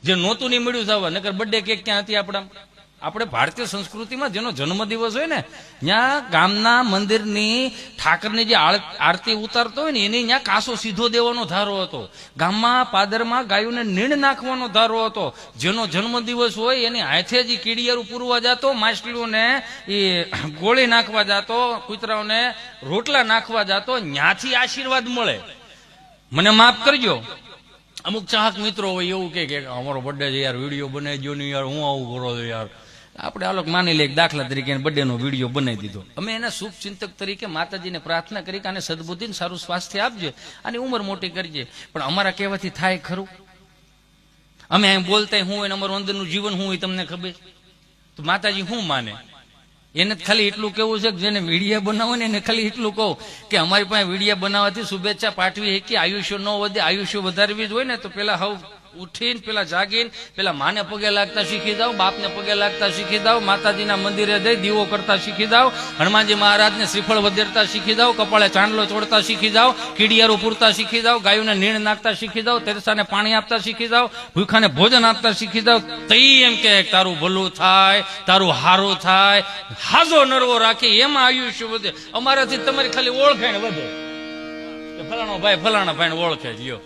જે નહોતું નહીં મળ્યું થવા નકર બર્થડે કેક ક્યાં હતી આપણા આપણે ભારતીય સંસ્કૃતિમાં જેનો જન્મદિવસ હોય ને ત્યાં ગામના મંદિરની ઠાકરની જે આરતી ઉતારતો હોય ને એની ત્યાં કાસો સીધો દેવાનો ધારો હતો. ગામમાં પાદરમાં ગાયોને નીણ નાખવાનો ધારો હતો. જેનો જન્મદિવસ હોય એની હાથે જ કીડિયારું પૂરવા જતો, માછલીઓને એ ગોળી નાખવા જતો, કૂતરાઓને રોટલા નાખવા જતો, ત્યાંથી આશીર્વાદ મળે. મને માફ કરજો, અમુક ચાહક મિત્રો હોય એવું કે અમારો બર્થડે છે યાર, વિડીયો બનાવી દો ને યાર, હું આવું કરો છો યાર. આપણે આ લોકો માની લે દાખલા તરીકે બર્થડે નો વિડીયો બનાવી દીધો. અમે એના શુભ ચિંતક તરીકે માતાજીને પ્રાર્થના કરી કે આને સદબુદ્ધિ સારું સ્વાસ્થ્ય આપજે, આની ઉંમર મોટી કરજે. પણ અમારા કહેવાથી થાય ખરું? અમે એમ બોલતા હું હોય, અમારું અંદરનું જીવન શું હોય તમને ખબર? તો માતાજી શું માને? એને ખાલી એટલું કેવું છે કે જેને વિડીયા બનાવો ને એને ખાલી એટલું કહું કે અમારી પાસે વિડીયા બનાવવાથી શુભેચ્છા પાઠવી કે આયુષ્ય ન વધે, આયુષ્ય વધારવી જ હોય ને તો પેલા હવ ઉઠીને પેલા જાગીને પેલા માને પગે લાગતા શીખી જાવ, બાપને પગે લાગતા શીખી જાવ, માતાજીના મંદિરે જઈ દીવો કરતા શીખી જાવ, હનુમાનજી મહારાજને શ્રીફળ વધેરતા શીખી જાવ, કપાળે ચાંદલો ચોડતા શીખી જાવ, કીડિયારું પૂરતા શીખી જાવ, ગાયોને નીણ નાખતા શીખી જાવ, તેરસાને પાણી આપતા શીખી જાવ, ભૂખાને ભોજન આપતા શીખી જાવ. તઈ એમ કે તારું ભલું થાય, તારું હારું થાય, હાજો નરવો રાખી એમાં આયુષ્ય વધે. અમારાથી તમારી ખાલી ઓળખાણ વધે કે ફલાણો ભાઈ ફલાણા ભાઈને ઓળખે જ લ્યો.